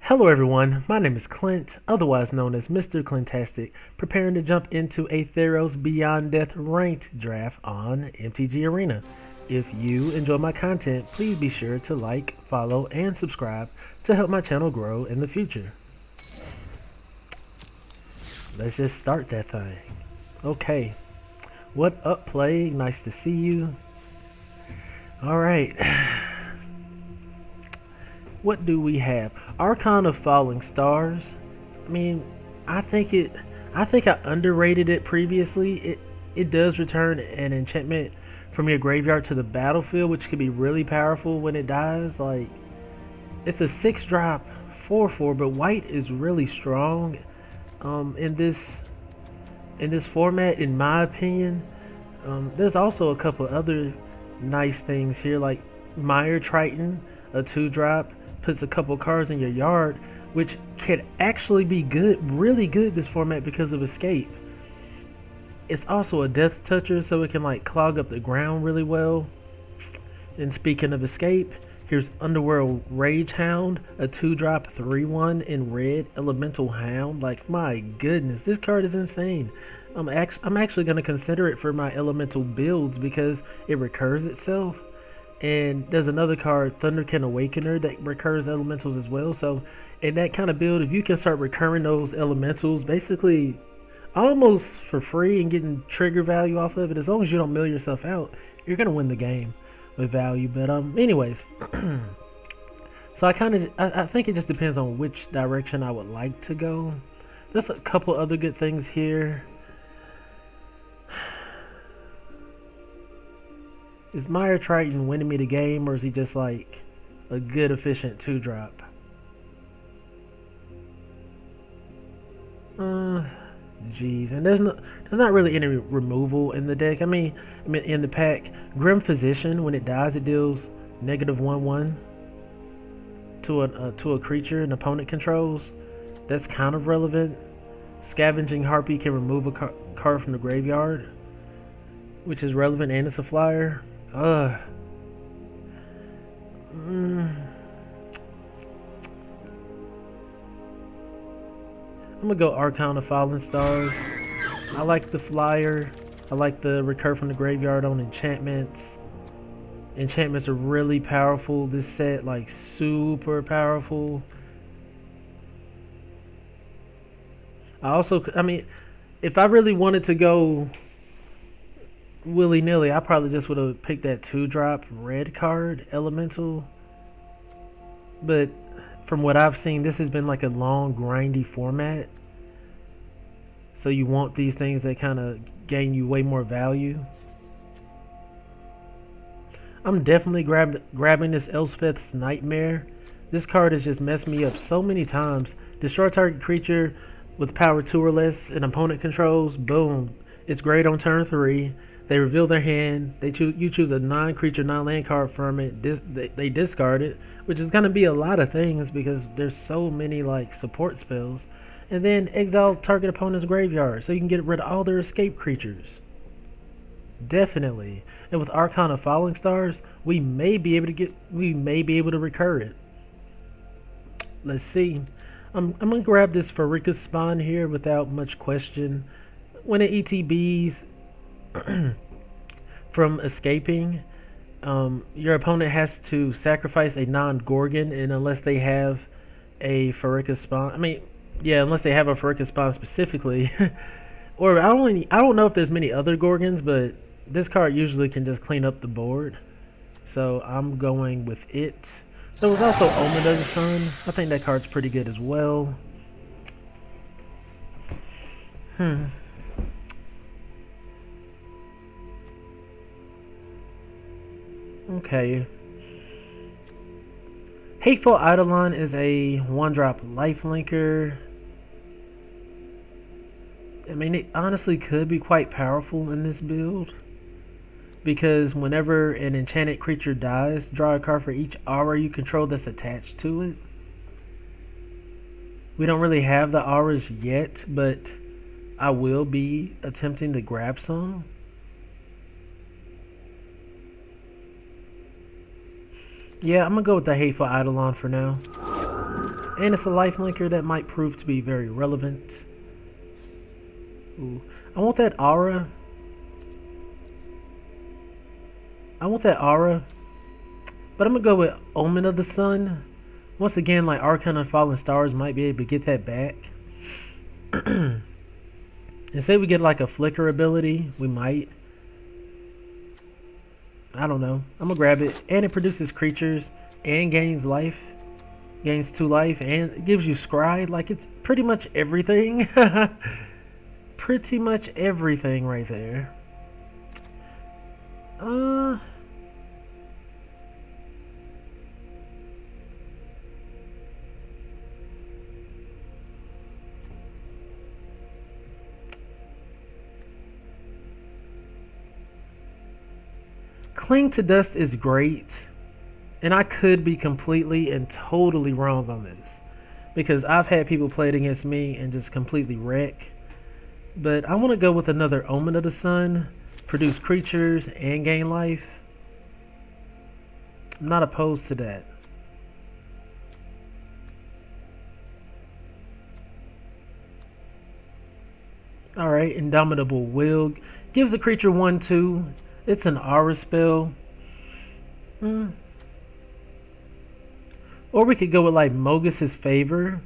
Hello everyone, my name is Clint, otherwise known as Mr.Clintastik, preparing to jump into a THEROS Beyond Death ranked draft on MTG Arena. If you enjoy my content, please be sure to like, follow, and subscribe to help my channel grow in the future. Let's just start that thing. Okay, what up, Plague? Nice to see you. Alright. What do we have? Archon of Falling Stars. I mean, I think I underrated it previously. It does return an enchantment from your graveyard to the battlefield, which could be really powerful when it dies. Like, it's a 6-drop 4/4, but white is really strong in this format, in my opinion. There's also a couple other nice things here, like Mire Triton, a 2-drop. Puts a couple cards in your yard, which could actually be good, really good this format because of escape. It's also a death toucher, so it can like clog up the ground really well. And speaking of escape, here's Underworld Rage Hound, a 2-drop 3/1 in red, Elemental Hound. Like, my goodness, this card is insane. I'm actually going to consider it for my elemental builds because it recurs itself. And there's another card, Thunderkin Awakener, that recurs elementals as well. So in that kind of build, if you can start recurring those elementals basically almost for free and getting trigger value off of it, as long as you don't mill yourself out, you're gonna win the game with value. But anyways, so I think it just depends on which direction I would like to go. There's a couple other good things here. Is Mire Triton winning me the game, or is he just like a good, efficient 2-drop? Jeez, and there's not really any removal in the deck. I mean, in the pack, Grim Physician, when it dies, it deals -1/1 to a creature an opponent controls. That's kind of relevant. Scavenging Harpy can remove a card from the graveyard, which is relevant, and it's a flyer. I'm gonna go Archon of Fallen Stars. I like the flyer. I like the recur from the graveyard on enchantments. Enchantments are really powerful this set, like super powerful. I mean, if I really wanted to go willy-nilly, I probably just would have picked that 2-drop red card elemental, but from what I've seen, this has been like a long grindy format, so you want these things that kind of gain you way more value. I'm definitely grabbing this Elspeth's Nightmare. This card has just messed me up so many times. Destroy target creature with power 2 or less and opponent controls. Boom, it's great on turn 3. They reveal their hand. You choose a non-creature, non-land card from it. They discard it, which is gonna be a lot of things because there's so many like support spells. And then exile target opponent's graveyard, so you can get rid of all their escape creatures. Definitely. And with Archon of Falling Stars, we may be able to recur it. Let's see. I'm gonna grab this Pharika's Spawn here without much question. When it ETBs from escaping, your opponent has to sacrifice a non-Gorgon, and unless they have a Pharika's Spawn, unless they have a Pharika's Spawn specifically, or I don't know if there's many other Gorgons, but this card usually can just clean up the board, so I'm going with it. There was also Omen of the Sun. I think that card's pretty good as well. Okay. Hateful Eidolon is a 1-drop lifelinker. I mean, it honestly could be quite powerful in this build, because whenever an enchanted creature dies, draw a card for each aura you control that's attached to it. We don't really have the auras yet, but I will be attempting to grab some. Yeah, I'm gonna go with the Hateful Eidolon for now. And it's a life linker that might prove to be very relevant. Ooh. I want that aura. But I'm gonna go with Omen of the Sun. Once again, like Arcana of Fallen Stars might be able to get that back. And say we get like a flicker ability, we might. I don't know. I'm gonna grab it. And it produces creatures and gains life. Gains 2 life and it gives you scry. Like it's pretty much everything. Pretty much everything right there. Cling to Dust is great, and I could be completely and totally wrong on this because I've had people play it against me and just completely wreck. But I want to go with another Omen of the Sun, produce creatures and gain life. I'm not opposed to that. Alright, Indomitable Will gives a creature 1/2. It's an aura spell. Or we could go with like Mogus's Favor.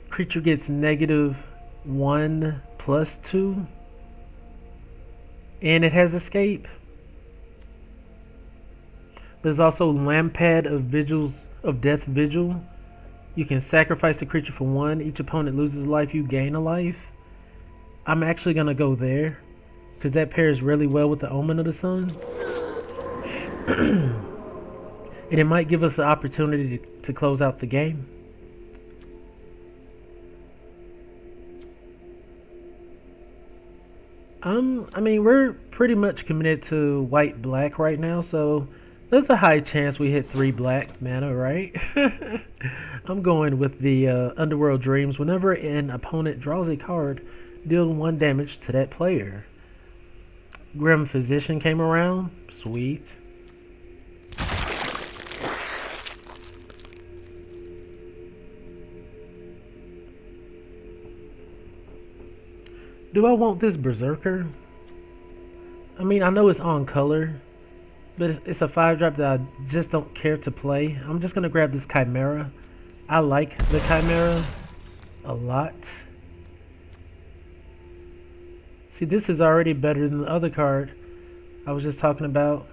Creature gets -1 + 2. And it has escape. There's also Lampad of Death Vigil. You can sacrifice a creature for 1. Each opponent loses life, you gain a life. I'm actually gonna go there because that pairs really well with the Omen of the Sun. And it might give us the opportunity to close out the game. I mean, we're pretty much committed to white-black right now, so there's a high chance we hit 3 black mana, right? I'm going with the Underworld Dreams. Whenever an opponent draws a card, deal 1 damage to that player. Grim Physician came around. Sweet. Do I want this Berserker? I mean, I know it's on color, but it's a 5-drop that I just don't care to play. I'm just going to grab this Chimera. I like the Chimera a lot. See, this is already better than the other card I was just talking about.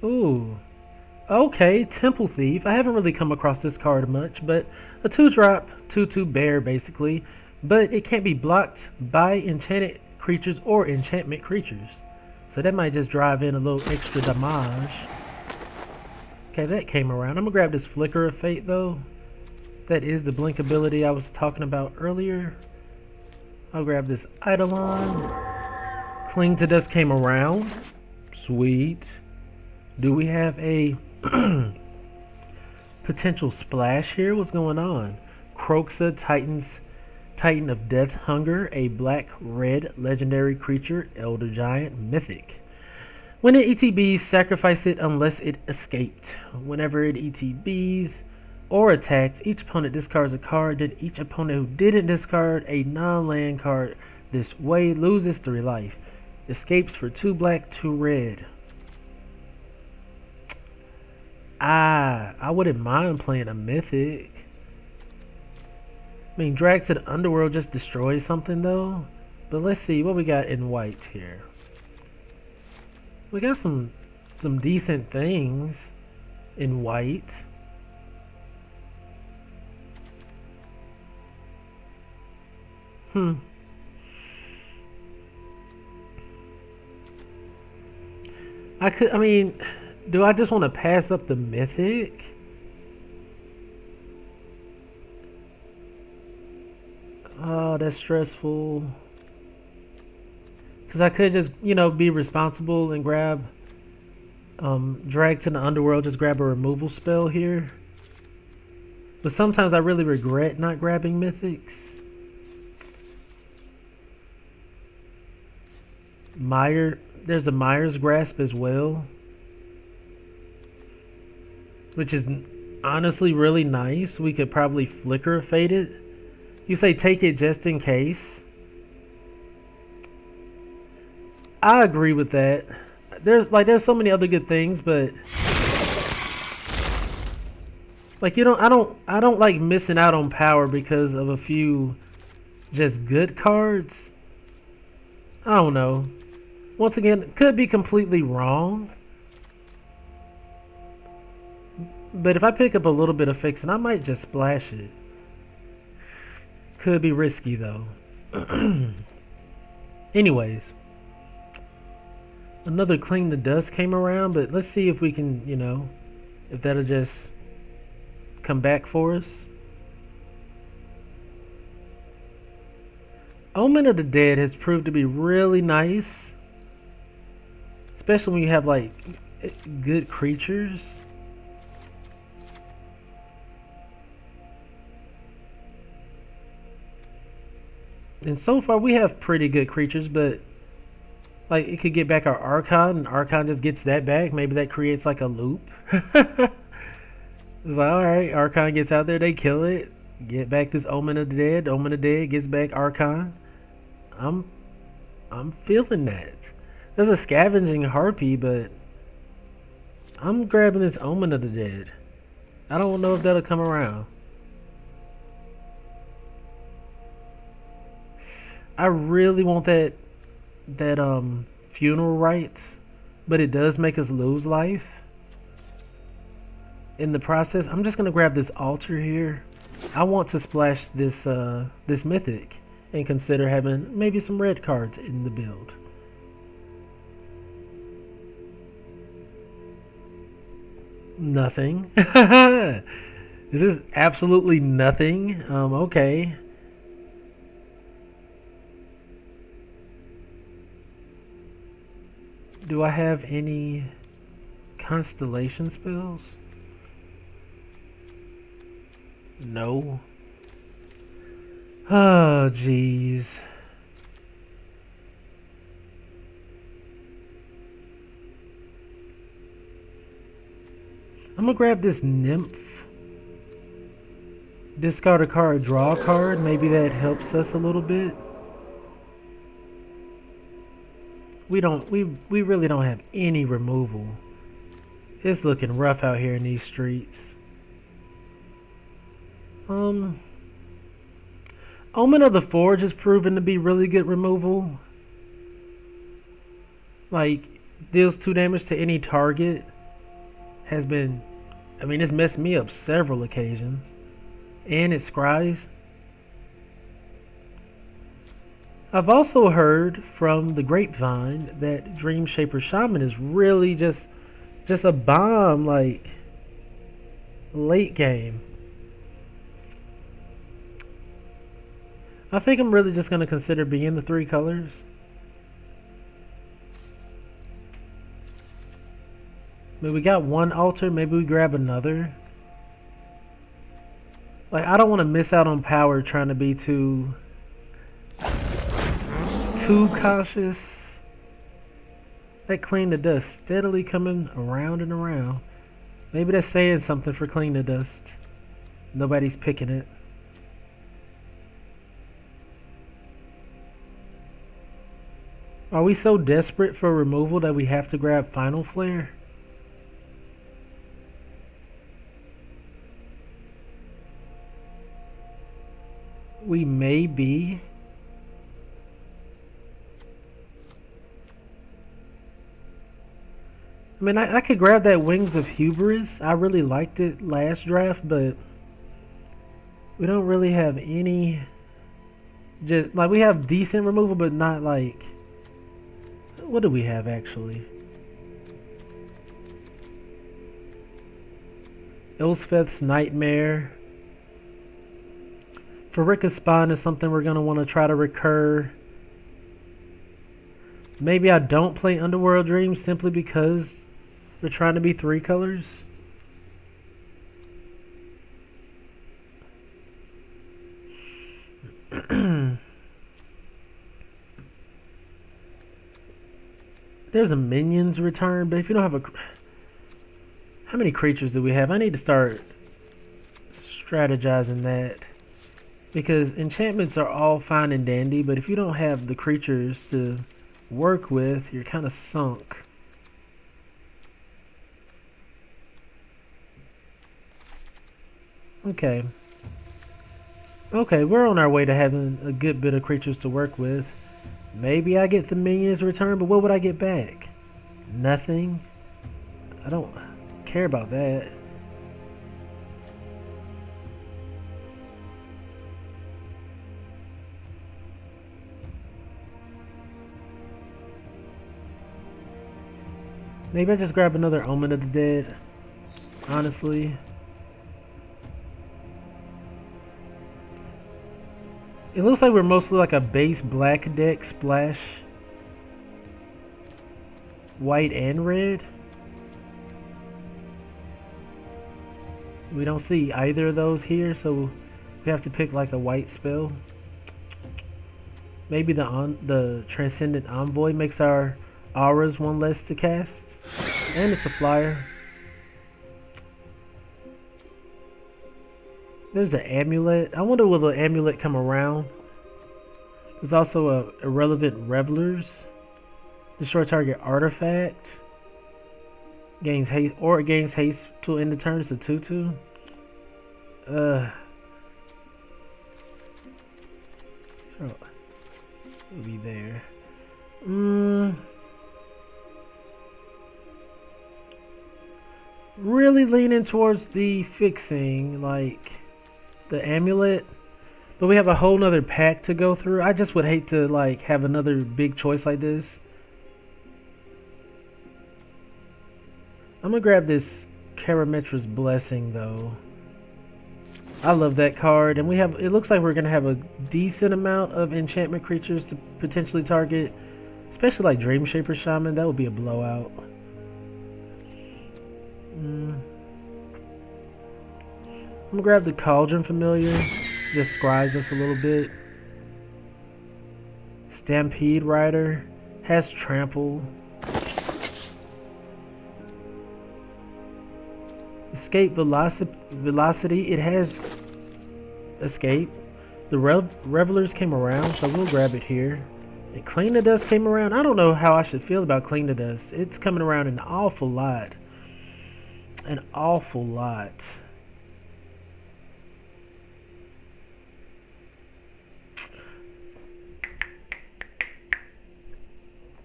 Ooh. Okay, Temple Thief. I haven't really come across this card much, but a 2-drop, 2/2 bear basically. But it can't be blocked by enchanted creatures or enchantment creatures. So that might just drive in a little extra damage. Okay, that came around. I'm going to grab this Flicker of Fate though. That is the blink ability I was talking about earlier. I'll grab this Eidolon. Cling to Dust came around. Sweet. Do we have a potential splash here? What's going on? Croxa Titan of Death Hunger, a black-red legendary creature, Elder Giant, mythic. When it ETBs, sacrifice it unless it escaped. Whenever it ETBs or attacks, each opponent discards a card, then each opponent who didn't discard a non-land card this way loses 3 life. Escapes for 2 black, 2 red. I wouldn't mind playing a mythic. I mean, Drag to the Underworld just destroys something though. But let's see what we got in white here. We got some decent things in white. I mean, do I just want to pass up the mythic? Oh, that's stressful. Because I could just, be responsible and grab, Drag to the Underworld, just grab a removal spell here. But sometimes I really regret not grabbing mythics. There's a Myers Grasp as well. Which is honestly really nice. We could probably flicker fade it. You say take it just in case. I agree with that. There's so many other good things, but like I don't like missing out on power because of a few just good cards. I don't know. Once again, could be completely wrong. But if I pick up a little bit of fixing, I might just splash it. Could be risky though. Anyways, another clean the dust came around, but let's see if we can, if that'll just come back for us. Omen of the Dead has proved to be really nice, especially when you have like good creatures. And so far we have pretty good creatures, but like it could get back our Archon, and Archon just gets that back. Maybe that creates like a loop. It's like, alright, Archon gets out there, they kill it, get back this Omen of the Dead. Omen of the Dead gets back Archon. I'm feeling that. There's a Scavenging Harpy, but I'm grabbing this Omen of the Dead. I don't know if that'll come around. I really want that funeral rites, but it does make us lose life. In the process, I'm just gonna grab this altar here. I want to splash this this mythic and consider having maybe some red cards in the build. Nothing. This is absolutely nothing. Okay. Do I have any constellation spells? No. Oh, jeez. I'm gonna grab this nymph. Discard a card, draw a card. Maybe that helps us a little bit. We really don't have any removal. It's looking rough out here in these streets. Omen of the Forge has proven to be really good removal. Like, deals 2 damage to any target. Has been, I mean, it's messed me up several occasions. And it scries. I've also heard from the grapevine that Dream Shaper Shaman is really just a bomb, like, late game. I think I'm really just going to consider being the 3 colors. Maybe we got one altar, maybe we grab another. Like, I don't want to miss out on power trying to be too cautious. That Clean the Dust steadily coming around and around. Maybe that's saying something for Clean the Dust. Nobody's picking it. Are we so desperate for removal that we have to grab Final Flare? We may be. I mean, I could grab that Wings of Hubris. I really liked it last draft, but we don't really have any. Just like, we have decent removal, but not like. What do we have actually? Elspeth's Nightmare. Farika's Spawn is something we're going to want to try to recur. Maybe I don't play Underworld Dreams simply because we're trying to be 3 colors. There's a Minions return, but if you don't have a... How many creatures do we have? I need to start strategizing that. Because enchantments are all fine and dandy, but if you don't have the creatures to work with, you're kind of sunk. Okay. Okay, we're on our way to having a good bit of creatures to work with. Maybe I get the minions return, but what would I get back? Nothing. I don't care about that. Maybe I just grab another Omen of the Dead. Honestly. It looks like we're mostly like a base black deck splash. White and red. We don't see either of those here, so we have to pick like a white spell. Maybe the Transcendent Envoy makes our auras one less to cast. And it's a flyer. There's an amulet. I wonder will the amulet come around. There's also a Irrelevant Revelers. Destroy target artifact. Gains haste or it gains haste till end of turn. It's a 2/2. It'll be there. Really leaning towards the fixing, like the amulet. But we have a whole nother pack to go through. I just would hate to like have another big choice like this. I'm gonna grab this Karametra's Blessing though. I love that card, and we have. It looks like we're gonna have a decent amount of enchantment creatures to potentially target, especially like Dreamshaper Shaman. That would be a blowout. I'm gonna grab the Cauldron Familiar. Just scries us a little bit. Stampede Rider has Trample. Escape Velocity. It has Escape. The Revelers came around, so we'll grab it here. And Clean the Dust came around. I don't know how I should feel about Clean the Dust. It's coming around an awful lot. An awful lot.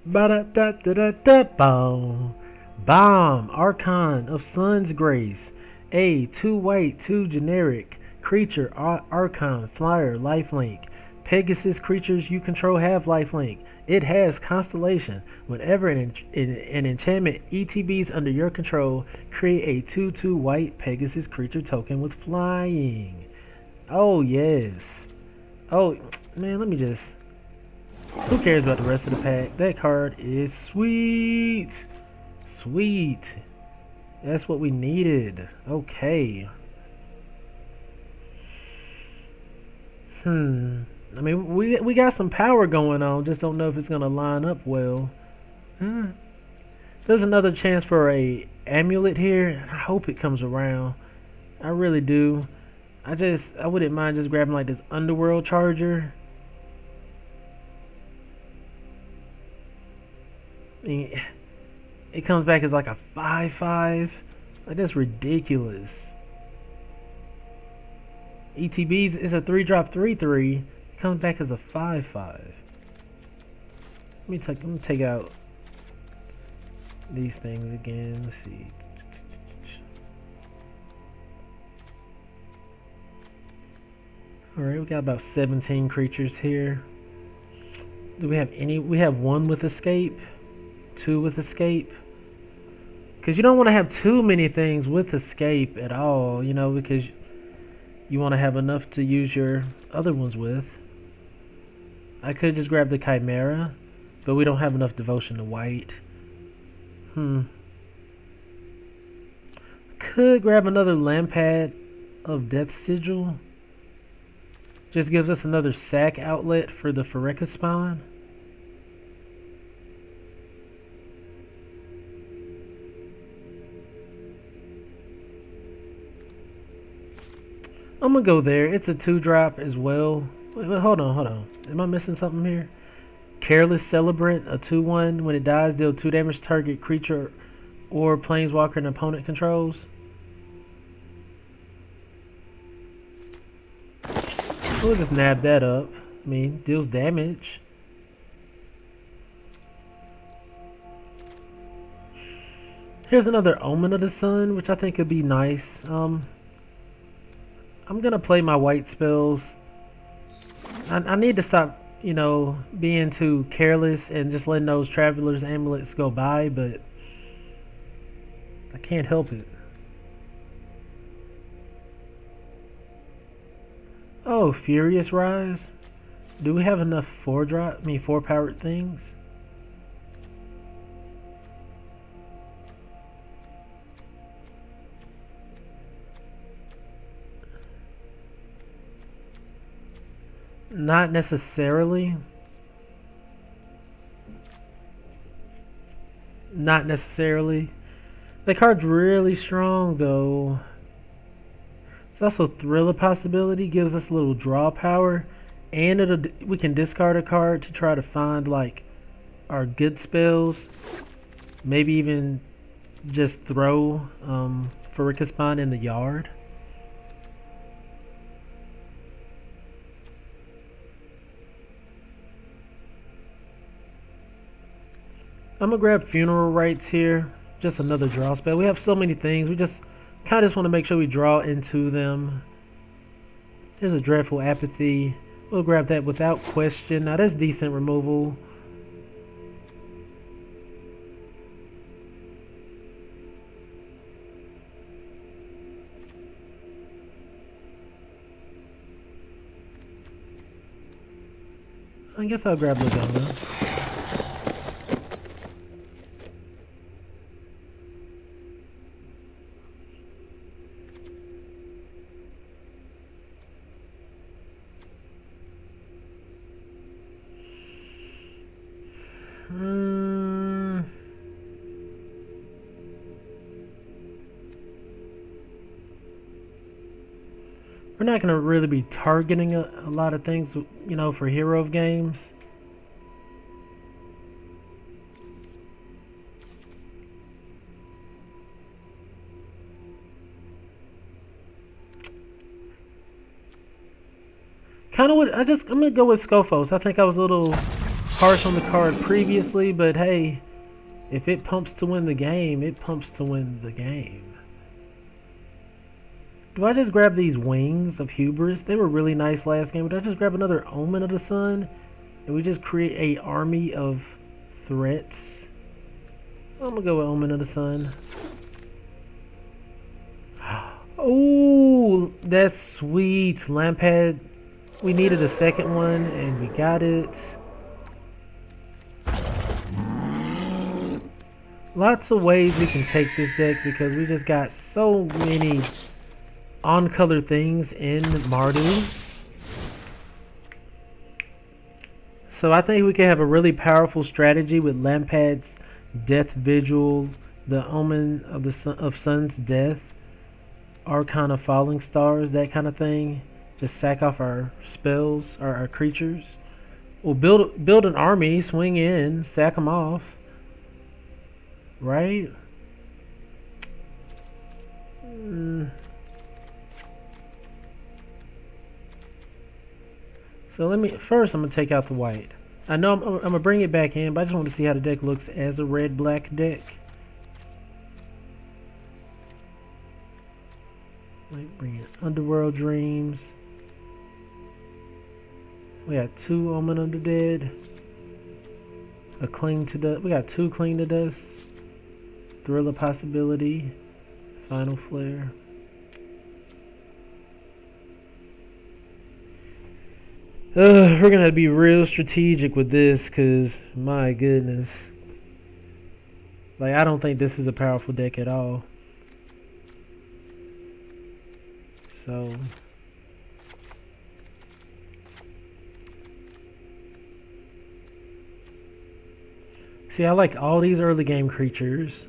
Ba-da-da-da-da-da-boom. Bomb, Archon of Sun's Grace. A 2 white, 2 generic. Creature, Archon, Flyer, Lifelink. Pegasus creatures you control have lifelink. It has Constellation. Whenever an enchantment ETBs under your control, create a 2/2 white Pegasus creature token with flying. Oh, yes. Oh, man, let me just... Who cares about the rest of the pack? That card is sweet. Sweet. That's what we needed. Okay. I mean, we got some power going on. Just don't know if it's gonna line up well. There's another chance for a amulet here, and I hope it comes around. I really do. I wouldn't mind just grabbing like this Underworld Charger. I mean, it comes back as like a 5/5. Like, that's ridiculous. ETBs is a 3-drop 3/3. It comes back as a 5/5. Let me take out these things again. Let's see. Alright, we got about 17 creatures here. Do we have any? We have 1 with Escape. 2 with Escape. Because you don't want to have too many things with Escape at all, you know, because you want to have enough to use your other ones with. I could just grab the Chimera, but we don't have enough devotion to white. Could grab another Lampad of Death Sigil. Just gives us another sack outlet for the Phyreka Spawn. I'm gonna go there. It's a 2-drop as well. Wait, hold on. Am I missing something here? Careless Celebrant, a 2/1. When it dies, deal 2 damage to target creature or planeswalker an opponent controls. We'll just nab that up. I mean, deals damage. Here's another Omen of the Sun, which I think could be nice. I'm gonna play my white spells. I need to stop, you know, being too careless and just letting those Traveler's Amulets go by, but I can't help it. Oh, Furious Rise. Do we have enough 4 powered things? Not necessarily. Not necessarily. The card's really strong though. It's also Thrill of Possibility, gives us a little draw power, and we can discard a card to try to find like our good spells. Maybe even just throw Farikaspan in the yard. I'm gonna grab Funeral Rites here. Just another draw spell. We have so many things. We just kind of just want to make sure we draw into them. There's a Dreadful Apathy. We'll grab that without question. Now that's decent removal. I guess I'll grab Lagona. We're not going to really be targeting a lot of things, you know, for hero of games. Kind of what I'm going to go with Scophos. I think I was a little harsh on the card previously, but hey, if it pumps to win the game, it pumps to win the game. Do I just grab these Wings of Hubris? They were really nice last game. But I just grab another Omen of the Sun? And we just create a army of threats? I'm going to go with Omen of the Sun. Oh, that's sweet. Lampad. We needed a second one, and we got it. Lots of ways we can take this deck because we just got so many on-color things in Mardu. So I think we can have a really powerful strategy with Lampad's Death Vigil, the Omen of the Sun's Death, Archon of Falling Stars, that kind of thing. Just sack off our spells, or our creatures. We'll build an army, swing in, sack them off. Right? So I'm gonna take out the white. I know I'm gonna bring it back in, but I just want to see how the deck looks as a red-black deck. Bring it. Underworld Dreams. We got 2 Omen Undead. A Cling to Dust. We got 2 Cling to Dust. Thrill of Possibility. Final Flare. We're gonna be real strategic with this, cause my goodness, like I don't think this is a powerful deck at all. So see, I like all these early game creatures.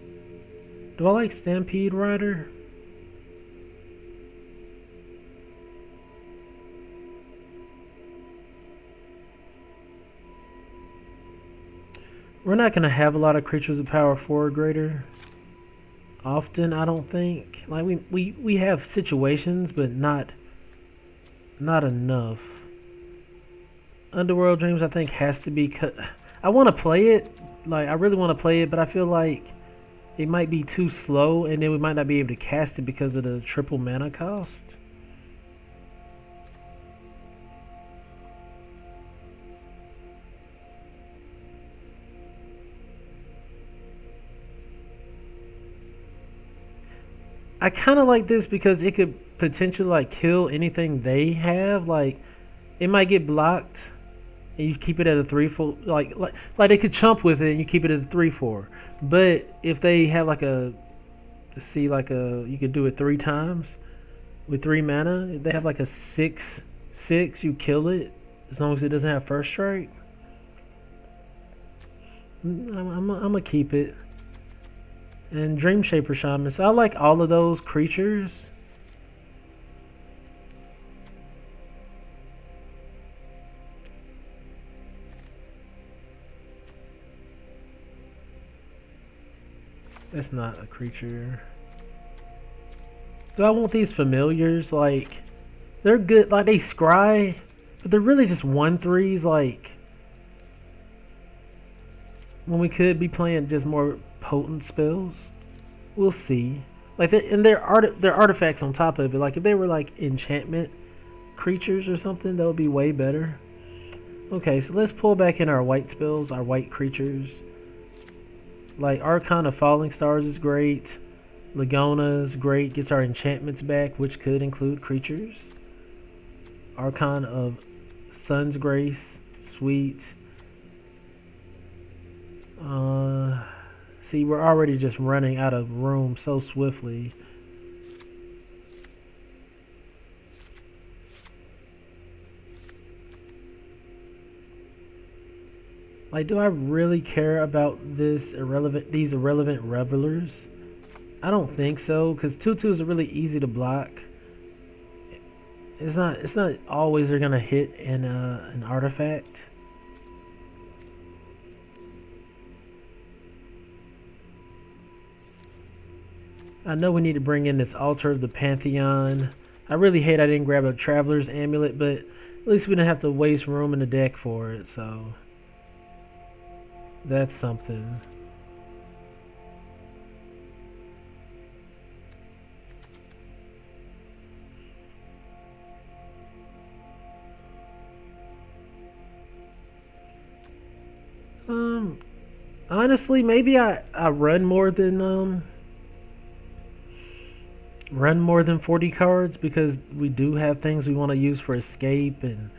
Do I like Stampede Rider? We're not gonna have a lot of creatures of power 4 or greater. Often, I don't think. Like we have situations, but not enough. Underworld Dreams, I think, has to be cut. I want to play it. Like, I really want to play it, but I feel like it might be too slow, and then we might not be able to cast it because of the triple mana cost. I kind of like this because it could potentially like kill anything they have. Like, it might get blocked, and you keep it at a 3/4. Like they could chump with it, and you keep it at a 3/4. But if they have like a, see, like a, you could do it 3 times with 3 mana. If they have like a 6/6, you kill it as long as it doesn't have first strike. I'm gonna keep it. And Dream Shaper Shaman. So I like all of those creatures. That's not a creature. Do I want these familiars? Like, they're good. Like, they scry, but they're really just 1/3s. Like, when we could be playing just more potent spells. We'll see. Like, they're artifacts on top of it. Like, if they were like enchantment creatures or something, that would be way better. Okay, so let's pull back in our white spells, our white creatures. Like, Archon of Falling Stars is great. Lagona is great. Gets our enchantments back, which could include creatures. Archon of Sun's Grace, sweet. See, we're already just running out of room so swiftly. Like, do I really care about these irrelevant revelers? I don't think so, because 2/2s are really easy to block. It's not always they're gonna hit in an artifact. I know we need to bring in this Altar of the Pantheon. I really hate I didn't grab a Traveler's Amulet, but at least we didn't have to waste room in the deck for it, so that's something. Honestly, maybe I run more than 40 cards because we do have things we want to use for escape and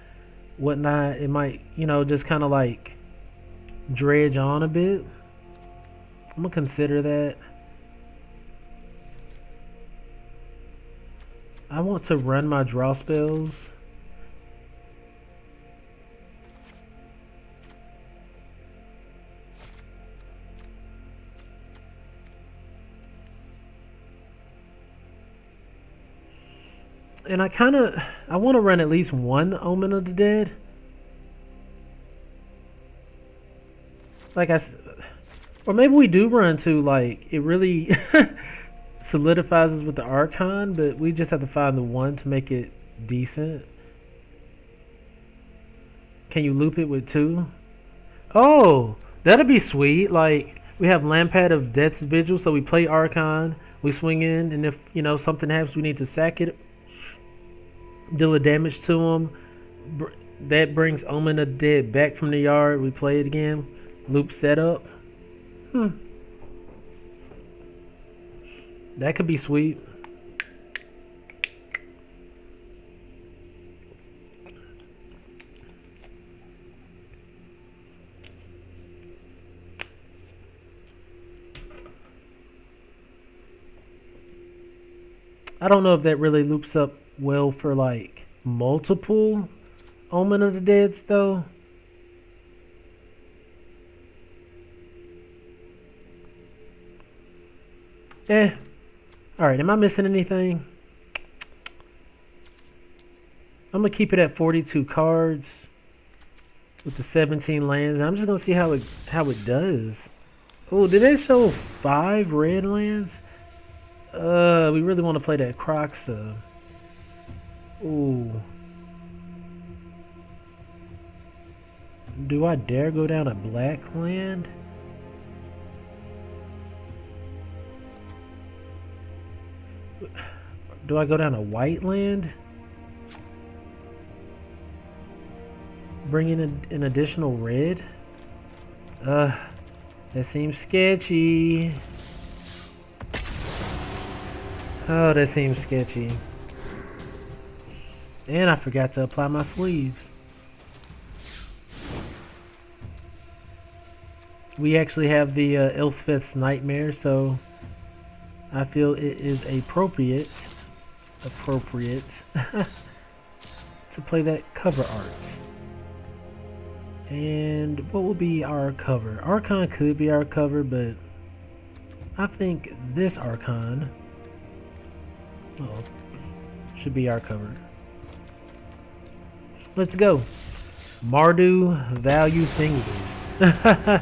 whatnot. It might, just kind of like dredge on a bit. I'm gonna consider that. I want to run my draw spells. And I want to run at least one Omen of the Dead. Or maybe we do run two, like, it really solidifies us with the Archon, but we just have to find the one to make it decent. Can you loop it with 2? Oh, that'd be sweet. Like, we have Lampad of Death's Vigil, so we play Archon, we swing in, and if, something happens, we need to sack it, deal the damage to him. That brings Omen of the Dead back from the yard. We play it again. Loop setup. That could be sweet. I don't know if that really loops up well for like multiple Omen of the Deads though. Alright, am I missing anything? I'm gonna keep it at 42 cards. with the 17 lands. And I'm just gonna see how it does. Oh, did it show 5 red lands? We really want to play that Croxa. Ooh. Do I dare go down a black land? Do I go down a white land? Bring in an additional red? That seems sketchy. Oh, that seems sketchy. And I forgot to apply my sleeves. We actually have the Elspeth's Nightmare, so I feel it is appropriate to play that cover art. And what will be our cover? Archon could be our cover, but I think this Archon should be our cover. Let's go. Mardu value thingies.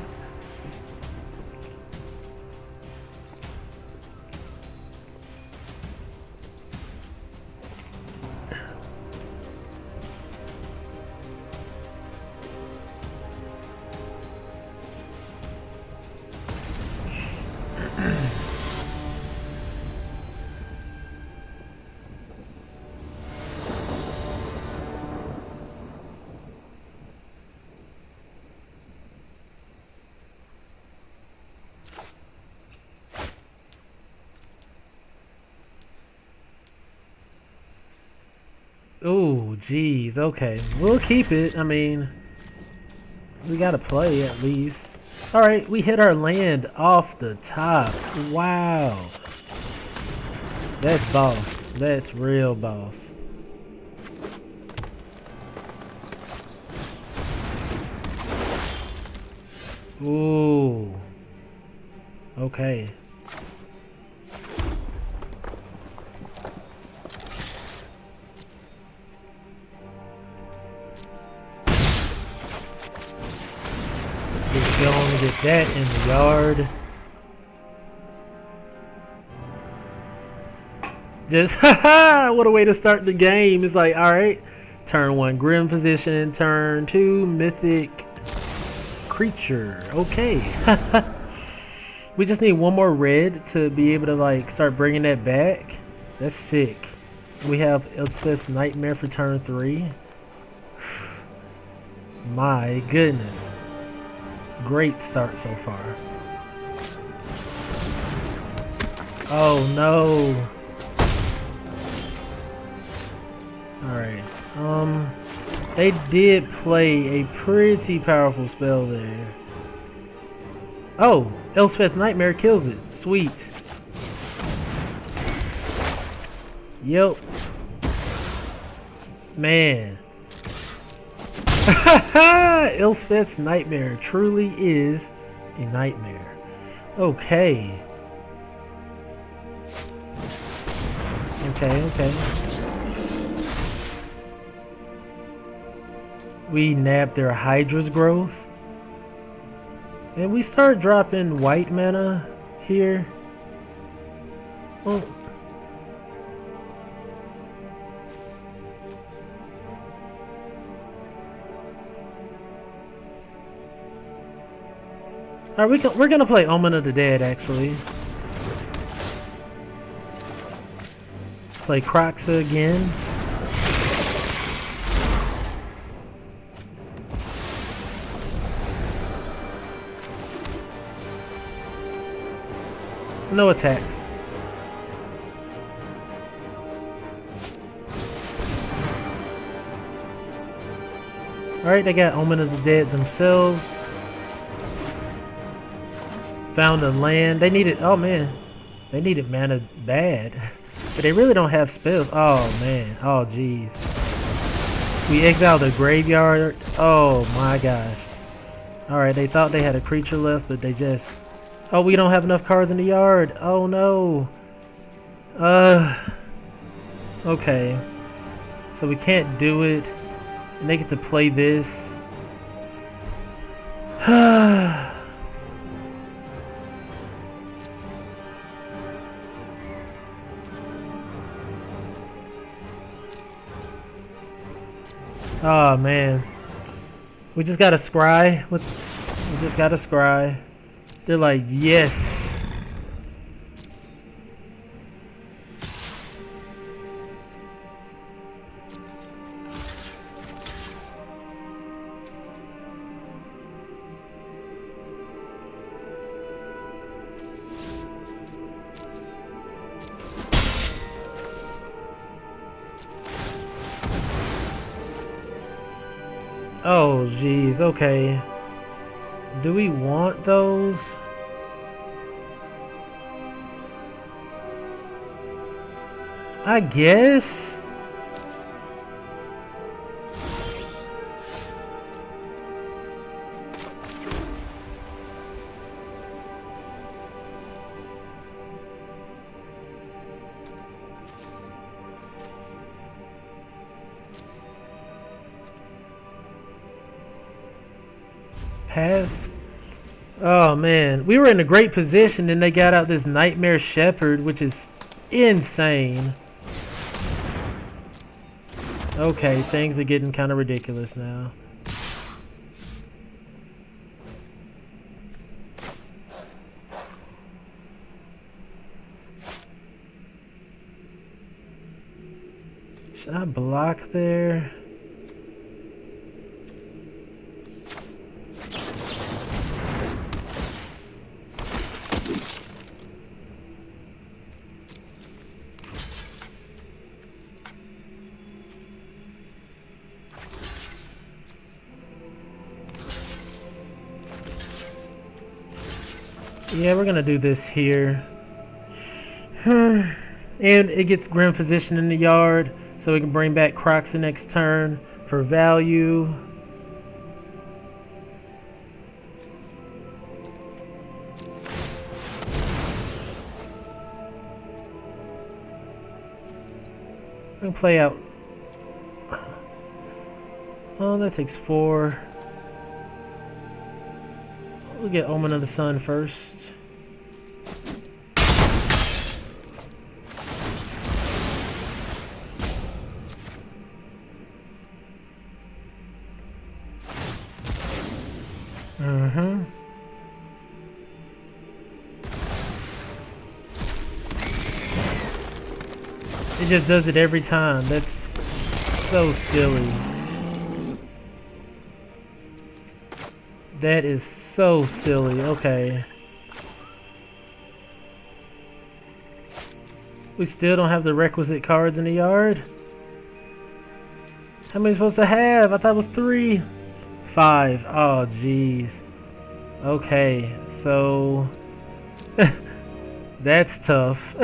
Oh, geez. Okay. We'll keep it. I mean, we gotta play at least. Alright, we hit our land off the top. Wow. That's boss. That's real boss. Ooh. Okay. Going to get that in the yard. Just haha! What a way to start the game. It's like, alright, turn 1 Grim position, turn 2 Mythic Creature. Okay. We just need 1 more red to be able to like start bringing that back. That's sick. We have Elspeth's Nightmare for turn 3. My goodness. Great start so far. Oh no. Alright. They did play a pretty powerful spell there. Oh, Elspeth Nightmare kills it. Sweet. Yep. Man. Elspeth's Nightmare truly is a nightmare. Okay. Okay. We nabbed their Hydra's growth. And we start dropping white mana here. Well, alright, we're gonna play Omen of the Dead actually. Play Croxa again. No attacks. Alright, they got Omen of the Dead themselves. Found a land. They needed, oh man, they needed mana bad. But they really don't have spells. Oh man, oh jeez. We exiled the graveyard. Oh my gosh. Alright, they thought they had a creature left, but they just... Oh, we don't have enough cards in the yard. Oh no. Okay. So we can't do it. And they get to play this. Oh man. We just got a scry. We just got a scry. They're like, yes. Oh, geez. Okay. Do we want those? I guess. Pass. Oh man, we were in a great position and they got out this Nightmare Shepherd, which is insane. Okay, things are getting kind of ridiculous now. Should I block there? Yeah, we're gonna do this here. And it gets Grim Physician in the yard, so we can bring back Crocs the next turn for value. I'm gonna play out. Oh, that takes 4. We'll get Omen of the Sun first. It just does it every time. That's so silly. That is so silly. Okay. We still don't have the requisite cards in the yard? How many are we supposed to have? I thought it was 3. 5. Oh, jeez. Okay, so... that's tough.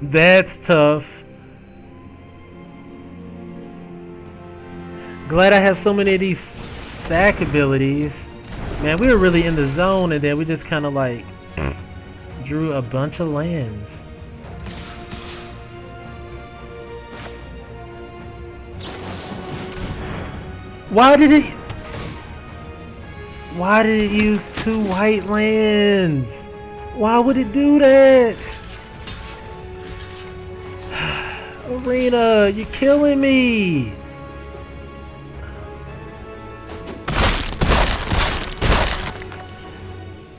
That's tough. Glad I have so many of these sack abilities. Man, we were really in the zone and then we just kind of like drew a bunch of lands. Why did it use 2 white lands? Why would it do that? Arena, you're killing me.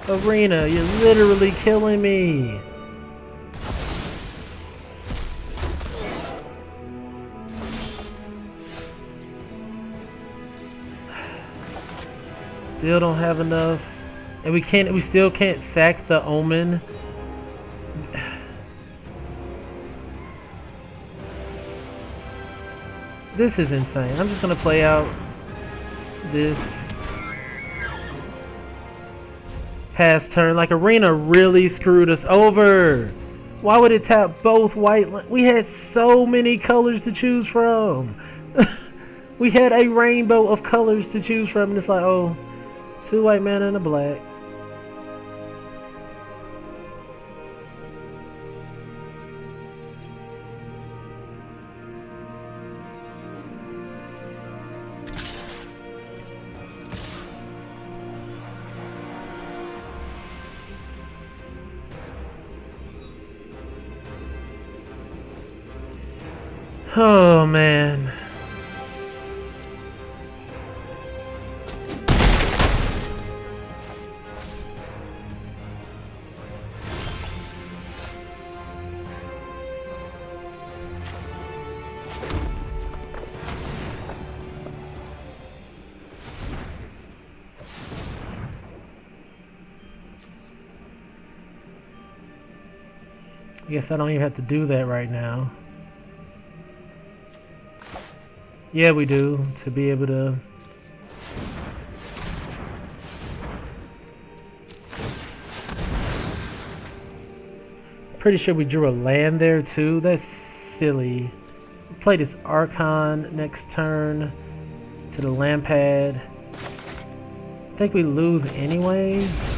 Arena, you're literally killing me. Still don't have enough. And we still can't sack the Omen. This is insane. I'm just gonna play out this past turn. Like, Arena really screwed us over. Why would it tap both white? We had so many colors to choose from. We had a rainbow of colors to choose from, and it's like, oh, 2 white mana and a black. Oh man. I guess I don't even have to do that right now. Yeah, we do, to be able to... Pretty sure we drew a land there too. That's silly. Play this Archon next turn to the land pad. I think we lose anyways.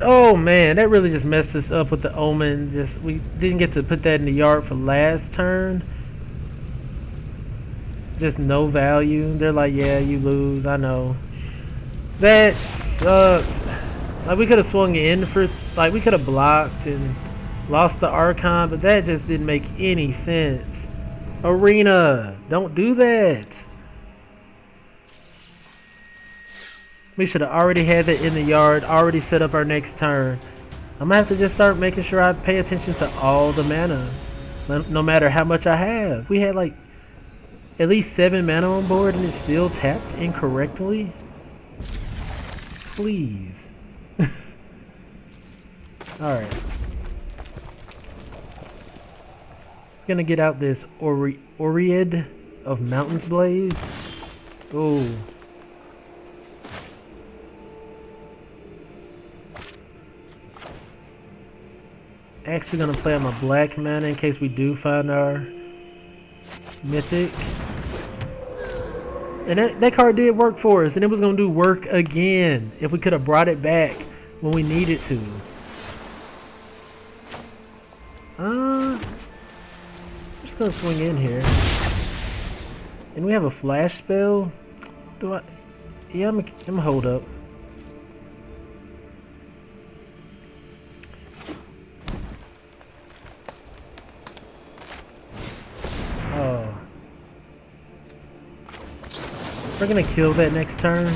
Oh man, that really just messed us up with the Omen. We didn't get to put that in the yard for last turn. Just no value. They're like, yeah, you lose. I know. That sucked. Like we could have swung in for, like we could have blocked and lost the Archon, but that just didn't make any sense. Arena, don't do that. We should have already had that in the yard, already set up our next turn. I'm gonna have to just start making sure I pay attention to all the mana, no matter how much I have. We had like at least 7 mana on board and it's still tapped incorrectly. Please. Alright. Gonna get out this Oread of Mountains Blaze. Oh. Actually gonna play on my black mana in case we do find our mythic. And that card did work for us, and it was gonna do work again if we could have brought it back when we needed to. I'm just gonna swing in here. And we have a flash spell. Yeah, I'm gonna hold up. Oh. We're gonna kill that next turn.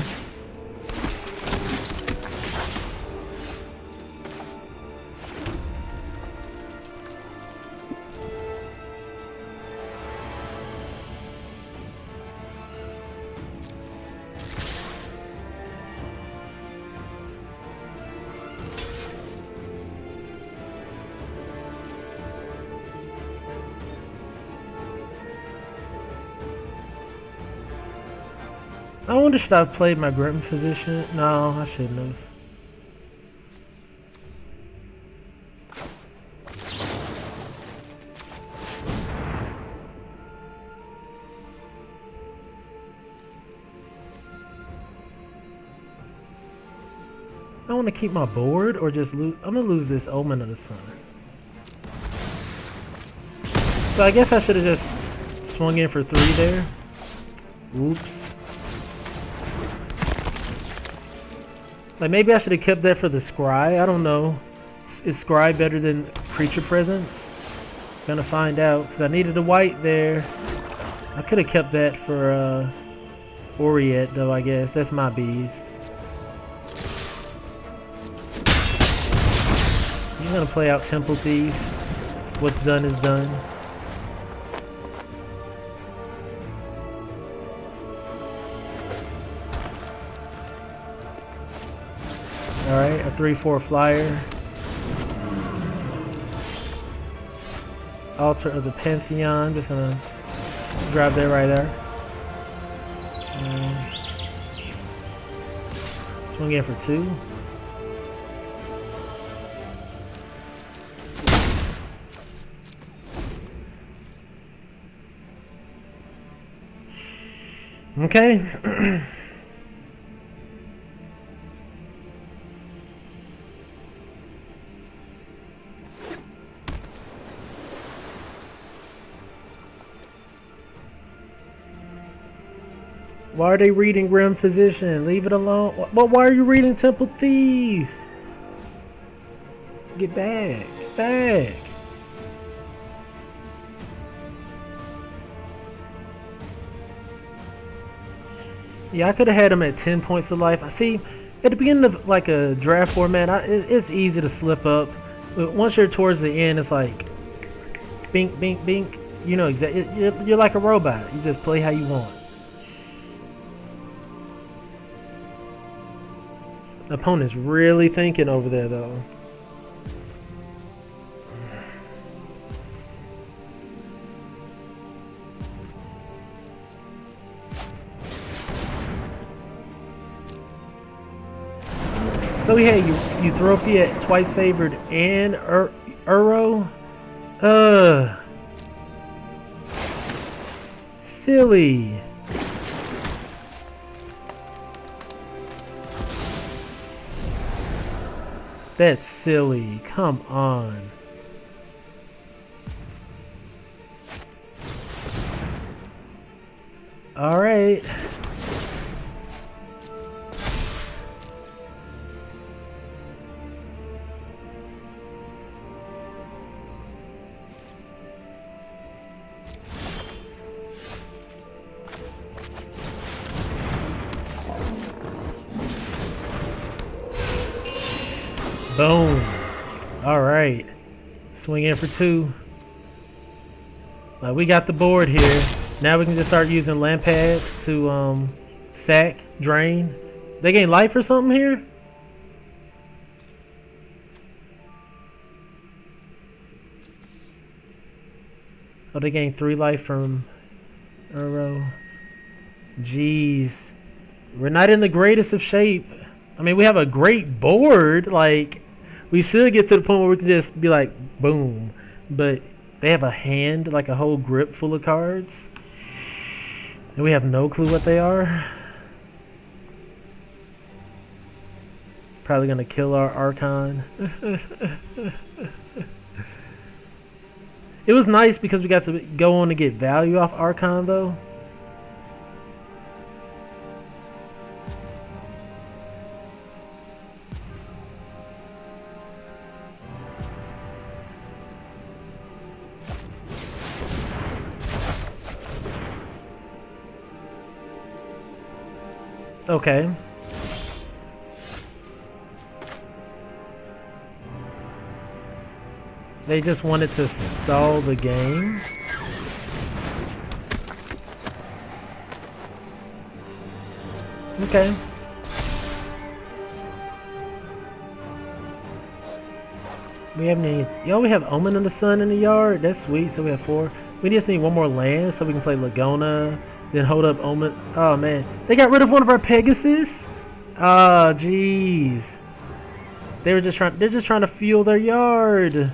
I wonder, should I have played my Grim position? No, I shouldn't have. I want to keep my board or just lose. I'm gonna lose this Omen of the Sun. So I guess I should have just swung in for 3 there. Oops. Like maybe I should have kept that for the Scry. I don't know. Is Scry better than Creature Presence? Gonna find out because I needed a white there. I could have kept that for Oread though. I guess that's my bees. I'm gonna play out Temple Thief. What's done is done. Alright, a 3/4 flyer. Altar of the Pantheon. Just gonna grab that right there. Swing in for 2. Okay. Why are they reading Grim Physician? Leave it alone. But why are you reading Temple Thief? Get back. Get back. Yeah, I could have had him at 10 points of life. I see, at the beginning of like a draft format, it's easy to slip up. But once you're towards the end, it's like, bink, bink, bink. You know exactly. You're like a robot. You just play how you want. The opponent's really thinking over there, though. So yeah, you throw up at twice favored and Euro. Silly. That's silly. Come on. All right. Boom. All right. Swing in for 2. We got the board here. Now we can just start using Lampad to sack, drain. They gain life or something here? Oh, they gain 3 life from Euro. Jeez. We're not in the greatest of shape. I mean, we have a great board. Like, we should get to the point where we can just be like, boom. But they have a hand, like a whole grip full of cards. And we have no clue what they are. Probably going to kill our Archon. It was nice because we got to go on to get value off Archon, though. Okay. They just wanted to stall the game. Okay. We have any... Yo, we have Omen of the Sun in the yard. That's sweet. So we have 4. We just need 1 more land so we can play Lagona. Then hold up Omen. Oh, man. They got rid of one of our Pegasus? Oh, jeez. They're just trying to fuel their yard.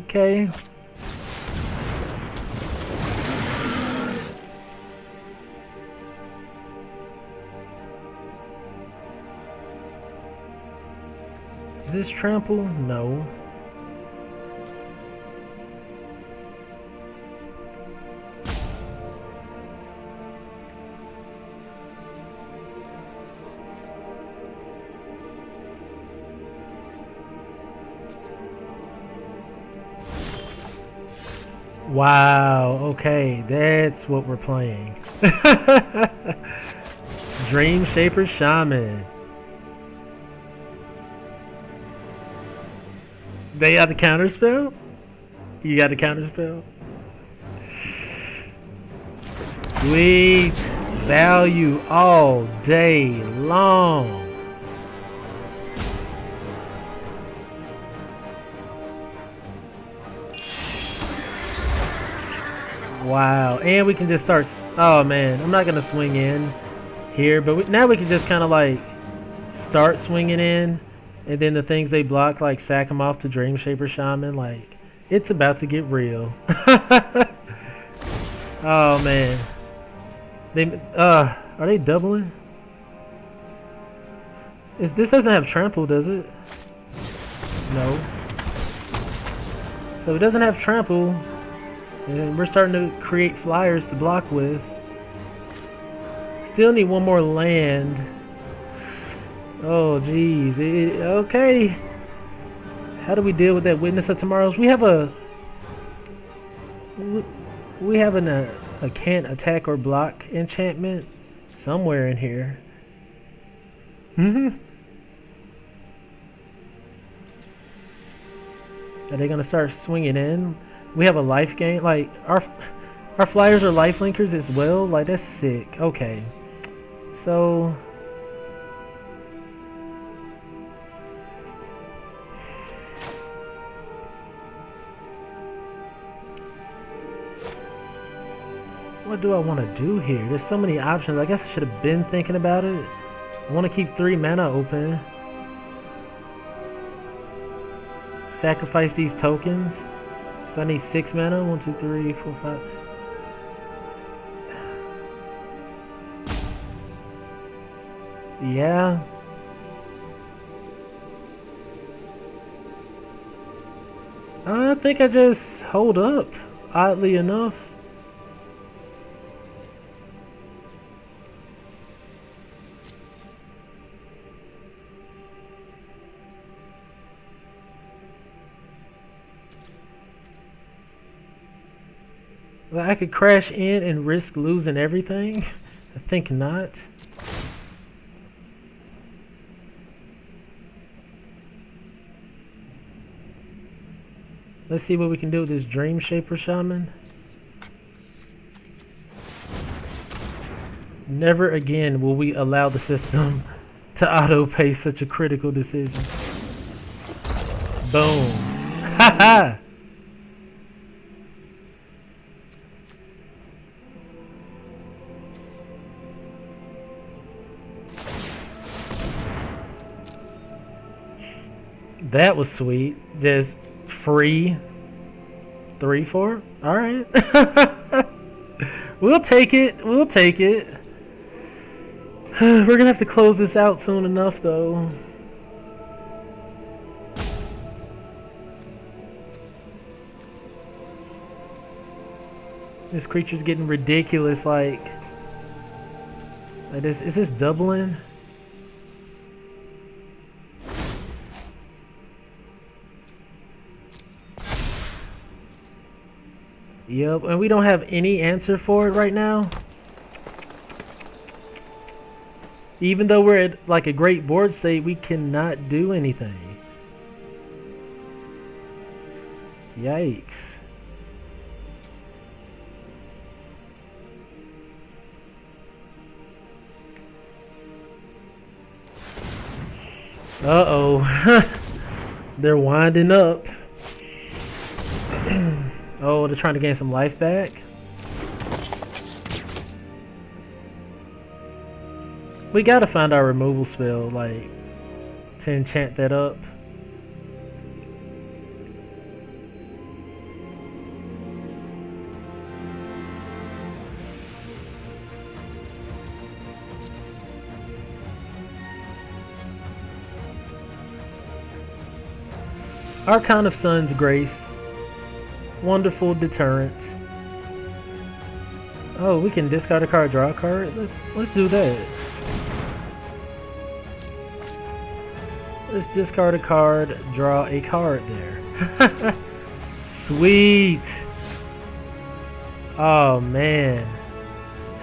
Okay. Is this trample? No. Wow, okay, that's what we're playing. Dream Shaper Shaman. They got the counter spell? You got the counter spell? Sweet. Value all day long. Wow, and we can just start. Oh man, I'm not gonna swing in here, but now we can just kind of like start swinging in, and then the things they block, like sack them off to Dream Shaper Shaman. Like, it's about to get real. Oh man, are they doubling? This doesn't have trample, does it? No. So it doesn't have trample. And we're starting to create flyers to block with. Still need one more land. Oh, geez. Okay. How do we deal with that Witness of Tomorrows? We have a can't attack or block enchantment somewhere in here. Are they gonna start swinging in? We have a life gain. Like our flyers are life linkers as well. Like that's sick. Okay, so what do I want to do here? There's so many options. I guess I should have been thinking about it. I want to keep 3 mana open. Sacrifice these tokens. So I need 6 mana. 1, 2, 3, 4, 5. Yeah. I think I just hold up, oddly enough. Well, I could crash in and risk losing everything. I think not. Let's see what we can do with this Dream Shaper Shaman. Never again will we allow the system to auto-pay such a critical decision. Boom. Haha! That was sweet. Just free 3/4. All right. We'll take it. We'll take it. We're gonna have to close this out soon enough, though. This creature's getting ridiculous. Like this. Is this doubling? Yep, and we don't have any answer for it right now. Even though we're at like a great board state, we cannot do anything. Yikes. Uh-oh. They're winding up. Oh, they're trying to gain some life back. We gotta find our removal spell, like, to enchant that up. Archon of Sun's Grace. Wonderful deterrent. Oh, we can discard a card, draw a card. Let's do that. Let's discard a card, draw a card there. Sweet. Oh man.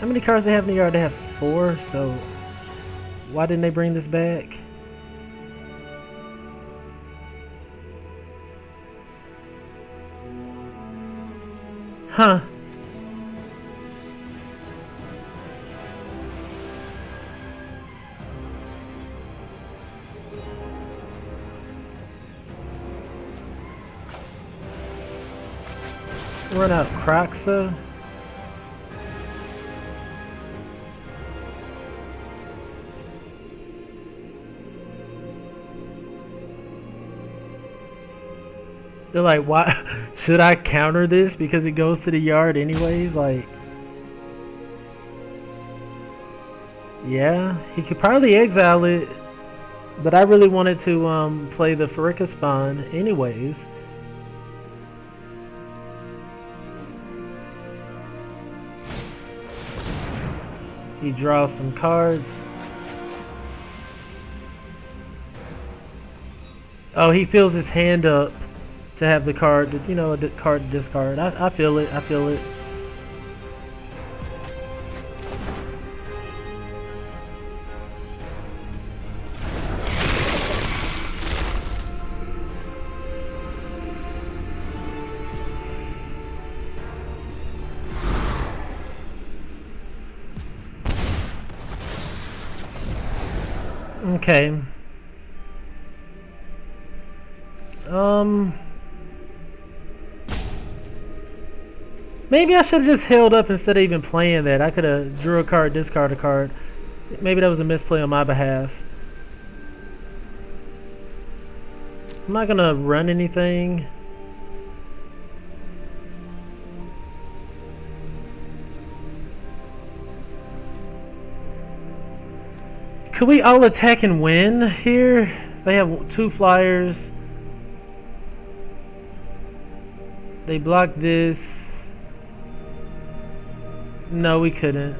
How many cards they have in the yard? They have 4, so why didn't they bring this back? Huh. Run out Croxa. They're like, why should I counter this because it goes to the yard anyways? Like, yeah, he could probably exile it, but I really wanted to play the Pharika spawn anyways. He draws some cards. Oh, he fills his hand up to have the card, you know, the card to discard. I feel it. I feel it. Okay. Maybe I should have just held up instead of even playing that. I could have drew a card, discard a card. Maybe that was a misplay on my behalf. I'm not gonna run anything. Could we all attack and win here? They have 2 flyers. They blocked this. No, we couldn't.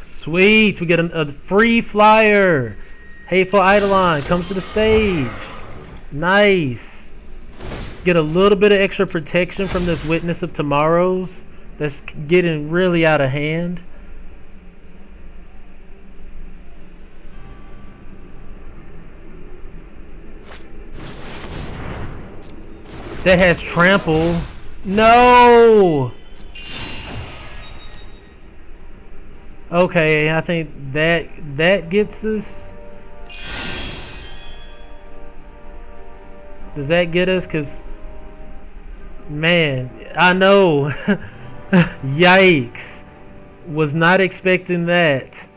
Sweet, we get a free flyer. Hateful Eidolon comes to the stage. Nice. Get a little bit of extra protection from this Witness of Tomorrows that's getting really out of hand. That has trample. No! Okay, I think that gets us. Does that get us? Because, man, I know. Yikes. Was not expecting that.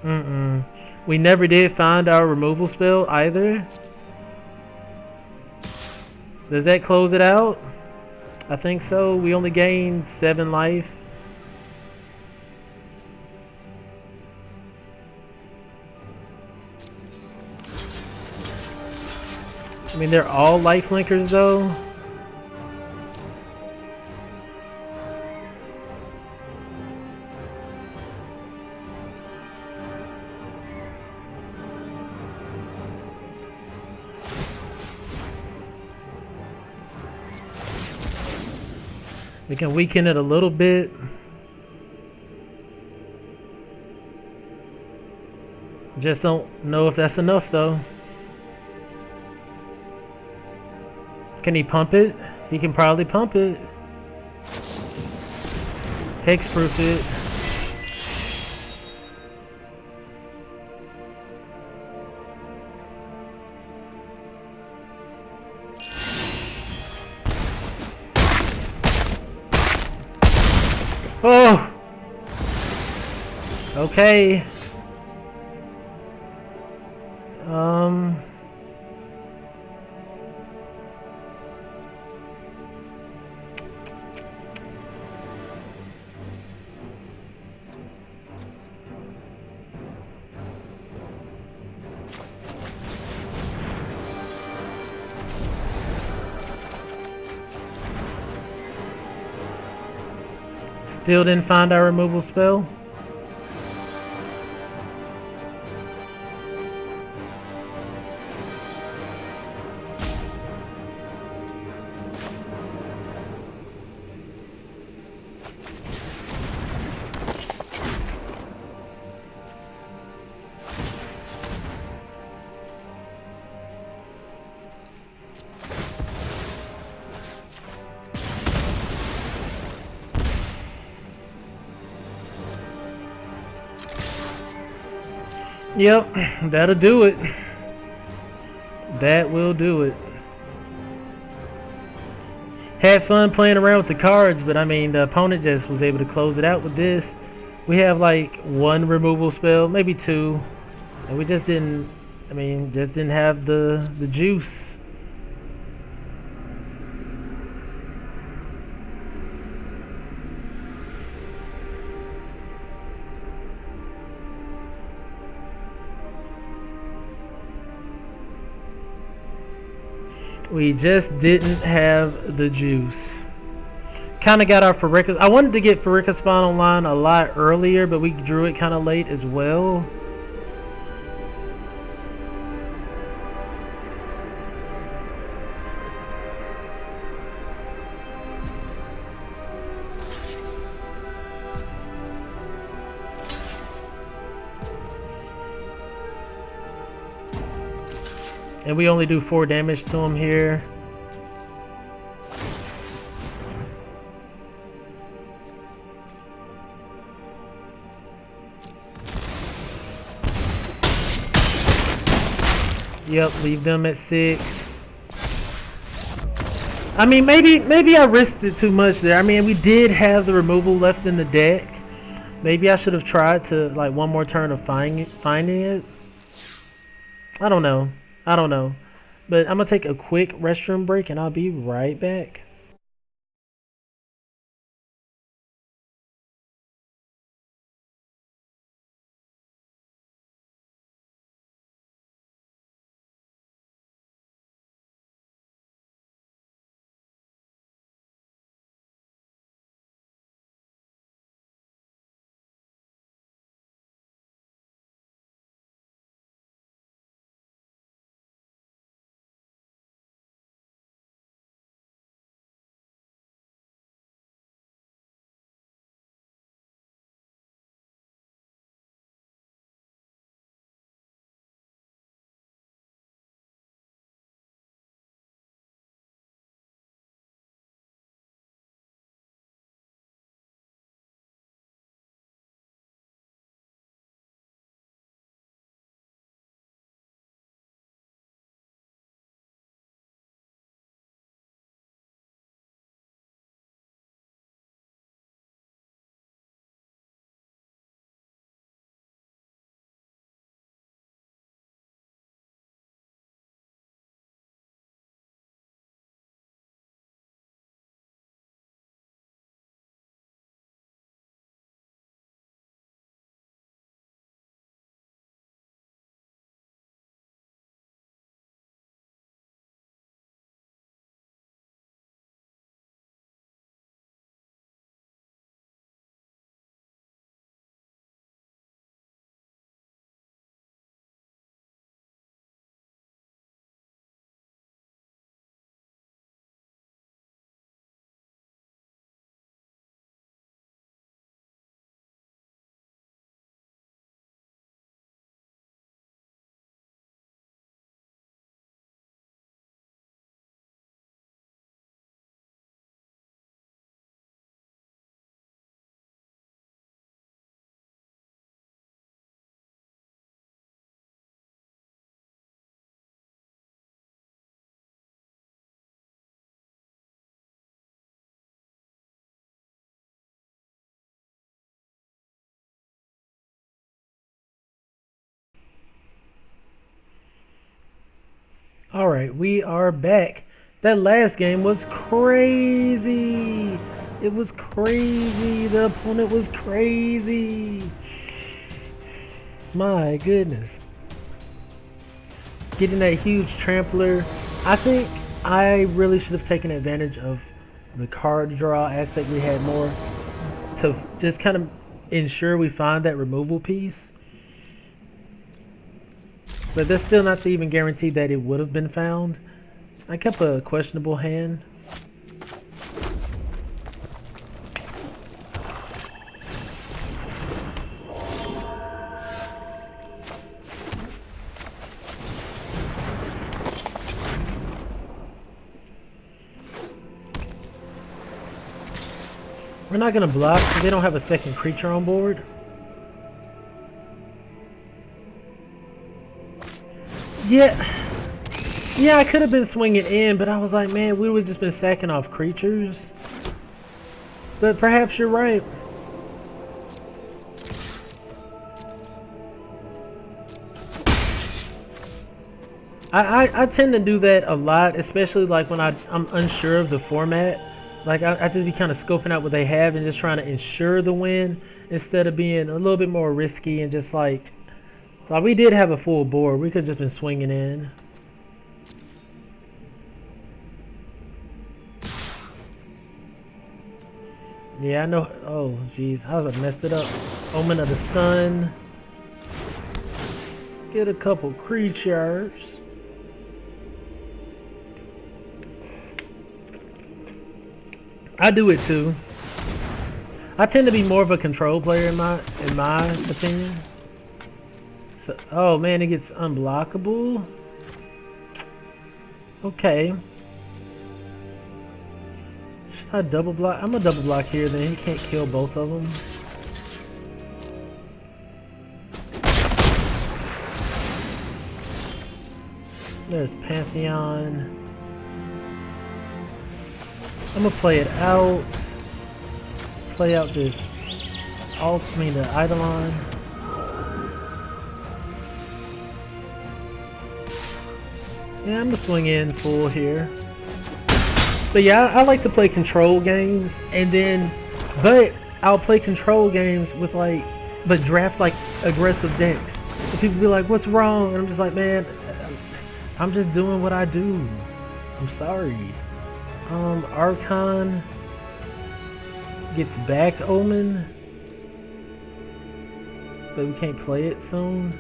We never did find our removal spell either. Does that close it out? I think so. We only gained 7 life. I mean, they're all life linkers though. We can weaken it a little bit. Just don't know if that's enough though. Can he pump it? He can probably pump it. Hexproof it. Oh! Okay. Still didn't find our removal spell. Yep, that'll do it. That will do it. Had fun playing around with the cards, but I mean, the opponent just was able to close it out with this. We have like 1 removal spell, maybe 2, and we just didn't, I mean, just didn't have the juice. We just didn't have the juice. Kind of got our Farika. I wanted to get Farika spawn online a lot earlier, but we drew it kind of late as well. And we only do 4 damage to him here. Yep, leave them at 6. I mean, maybe I risked it too much there. I mean, we did have the removal left in the deck. Maybe I should have tried to, like, one more turn of finding it. I don't know. But I'm going to take a quick restroom break and I'll be right back. Alright, we are back. That last game was crazy. It was crazy. The opponent was crazy. My goodness. Getting that huge trampler. I think I really should have taken advantage of the card draw aspect we had more to just kind of ensure we find that removal piece. But that's still not to even guarantee that it would have been found. I kept a questionable hand. We're not going to block because they don't have a second creature on board. Yeah, I could have been swinging in, but I was like, man, we would have just been sacking off creatures. But perhaps you're right. I tend to do that a lot, especially like when I'm unsure of the format. Like I just be kind of scoping out what they have and just trying to ensure the win instead of being a little bit more risky and just like we did have a full board. We could have just been swinging in. Yeah, I know. Oh, jeez. I was messed it up. Omen of the Sun. Get a couple creatures. I do it too. I tend to be more of a control player in my opinion. So, oh man, it gets unblockable. Okay. Should I double block? I'm gonna double block here. Then he can't kill both of them. There's Pantheon. I'm gonna play it out. Play out this the Eidolon. Yeah, I'm gonna swing in full here. But yeah, I like to play control games, and then, but I'll play control games with like, but draft like aggressive decks. So people be like, "What's wrong?" And I'm just like, man, I'm just doing what I do. I'm sorry. Archon gets back Omen, but we can't play it soon.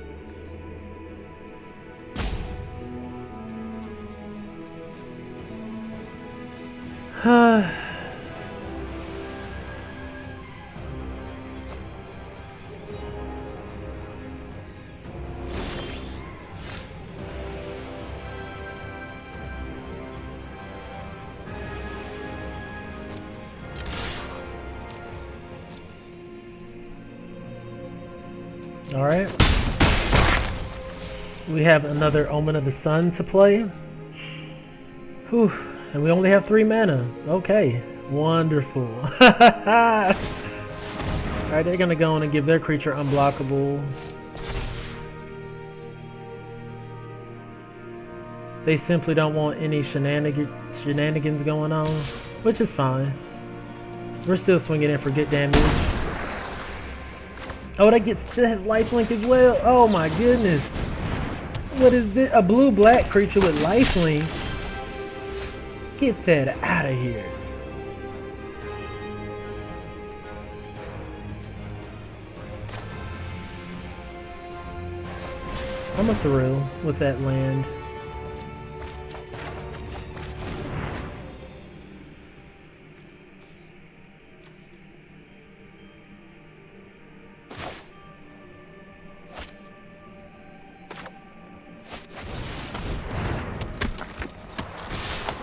Alright. We have another Omen of the Sun to play. Whew. And we only have 3 mana. Okay. Wonderful. Alright, they're gonna go in and give their creature unblockable. They simply don't want any shenanigans going on, which is fine. We're still swinging in for good damage. Oh, that has lifelink as well. Oh my goodness. What is this? A blue-black creature with lifelink? Get that out of here. I'm a thrill with that land.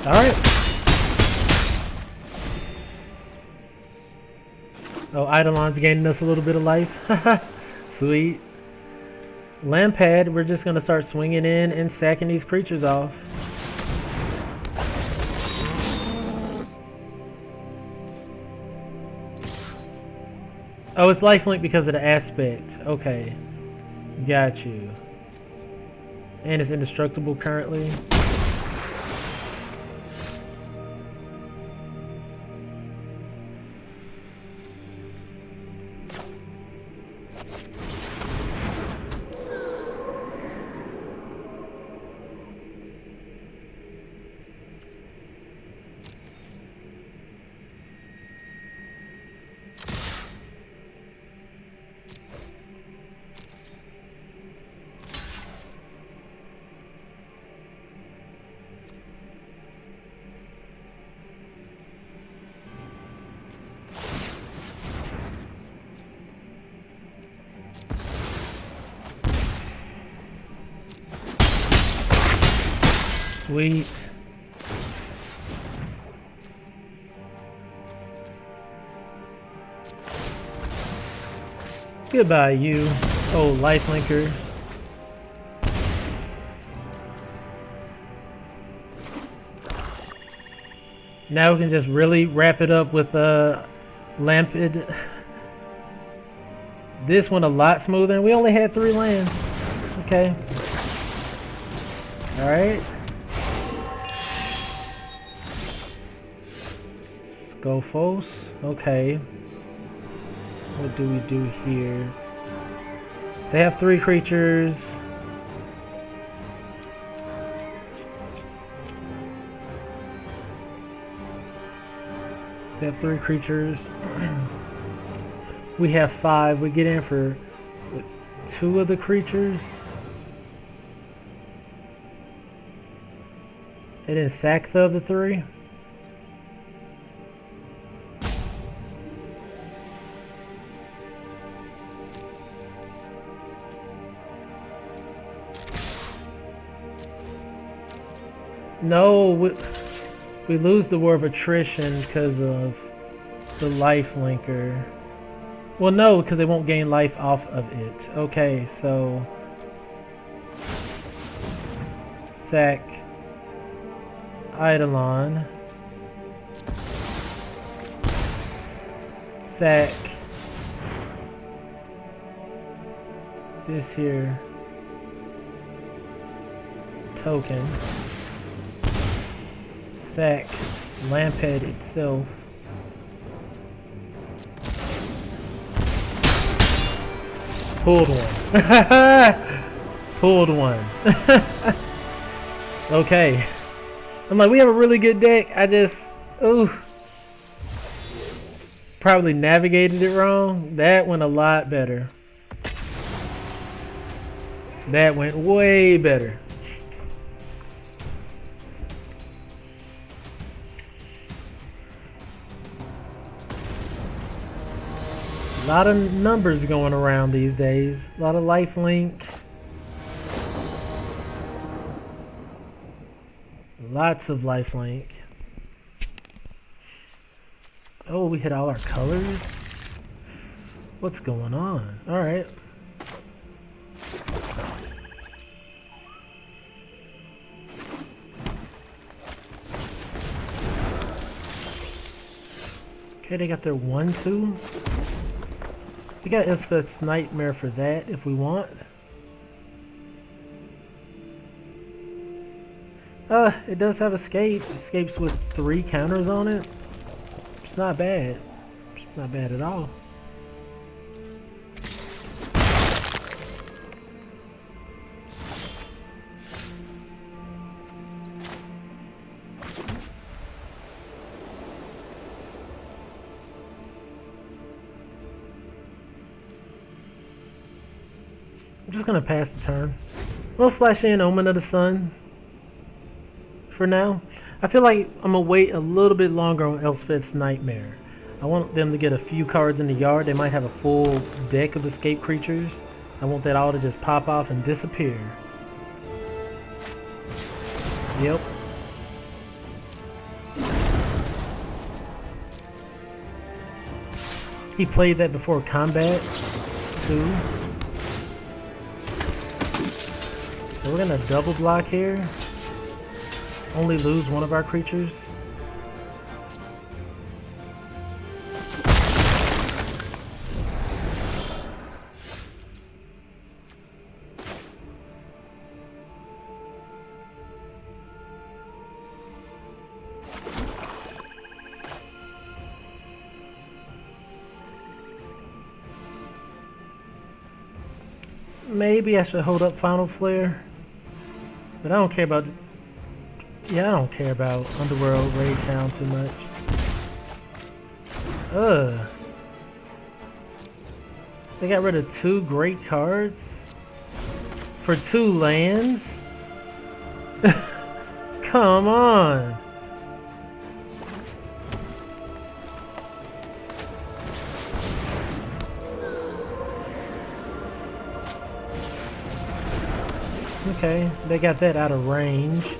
Alright. Oh, Eidolon's gaining us a little bit of life. Sweet. Lampad, we're just going to start swinging in and sacking these creatures off. Oh, it's lifelink because of the aspect. Okay. Got you. And it's indestructible currently. Sweet. Goodbye, you. Oh, lifelinker. Now we can just really wrap it up with Lampid. This one a lot smoother, and we only had 3 lands. Okay. Alright. Gophos. Okay. What do we do here? They have 3 creatures. We have 3 creatures. We have 5. We get in for 2 of the creatures. And then sack the other 3. No, we lose the War of Attrition because of the life linker. Well, no, because they won't gain life off of it. Okay, so sack Eidolon, sack this here token, sack Lamphead itself, pulled one. Pulled one. Okay. I'm like, we have a really good deck. I just, ooh, probably navigated it wrong. That went a lot better. That went way better. A lot of numbers going around these days. A lot of lifelink. Lots of lifelink. Oh, we hit all our colors? What's going on? Alright. Okay, they got their 1/2. We got Isfeth's Nightmare for that if we want. It does have escape. Escapes with 3 counters on it. It's not bad. It's not bad at all. I'm just gonna pass the turn. We'll flash in Omen of the Sun for now. I feel like I'm gonna wait a little bit longer on Elspeth's Nightmare. I want them to get a few cards in the yard. They might have a full deck of escape creatures. I want that all to just pop off and disappear. Yep. He played that before combat too. So we're gonna double block here. Only lose one of our creatures. Maybe I should hold up Final Flare, but I don't care about. Yeah, I don't care about Underworld Raid Town too much. They got rid of 2 great cards for 2 lands. Come on. Okay, they got that out of range.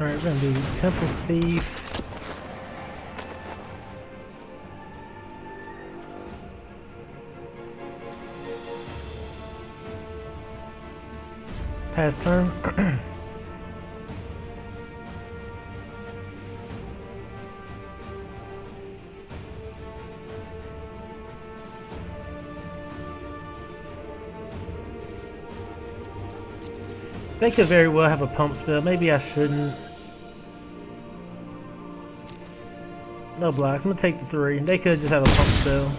Alright, we're gonna do Temple Thief. Pass turn. They could very well have a pump spell. Maybe I shouldn't. No blocks. I'm gonna take the 3. They could just have a pump spell.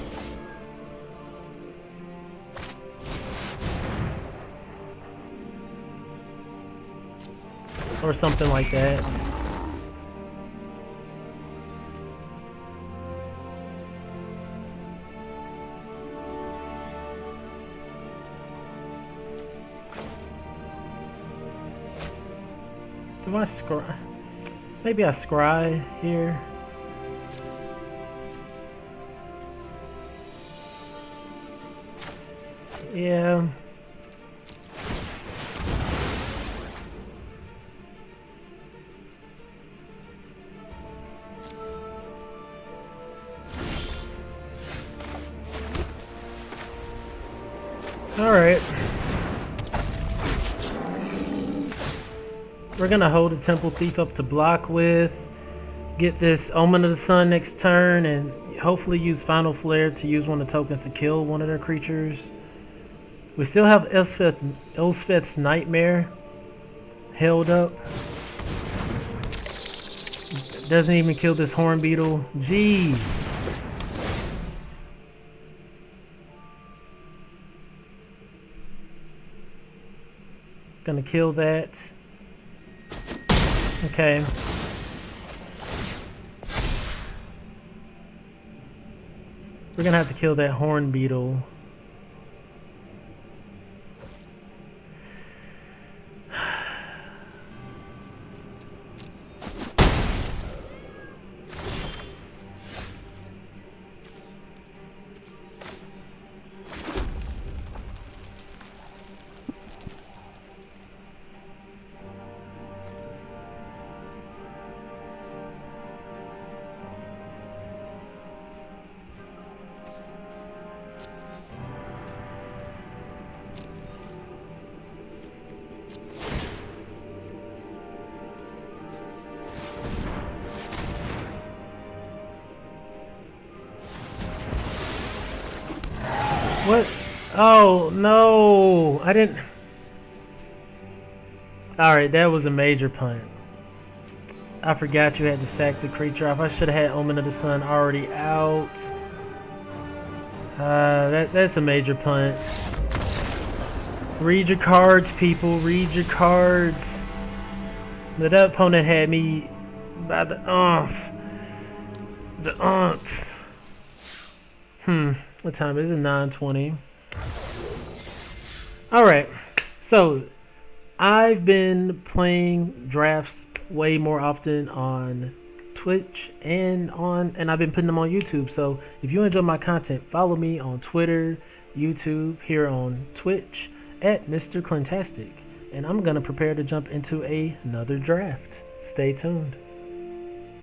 Or something like that. Do I scry? Maybe I scry here. Yeah. All right. We're gonna hold a Temple Thief up to block with, get this Omen of the Sun next turn, and hopefully use Final Flare to use one of the tokens to kill one of their creatures. We still have Elspeth's Nightmare held up. Doesn't even kill this Horn Beetle. Jeez. Gonna kill that. Okay. We're gonna have to kill that Horn Beetle. What? Oh, no. I didn't... Alright, that was a major punt. I forgot you had to sack the creature off. I should have had Omen of the Sun already out. That's a major punt. Read your cards, people. Read your cards. But that opponent had me by the aunts. The aunts. What time is it? 9:20. Alright. So, I've been playing drafts way more often on Twitch and I've been putting them on YouTube. So, if you enjoy my content, follow me on Twitter, YouTube, here on Twitch at Mr.Clintastik. And I'm going to prepare to jump into another draft. Stay tuned.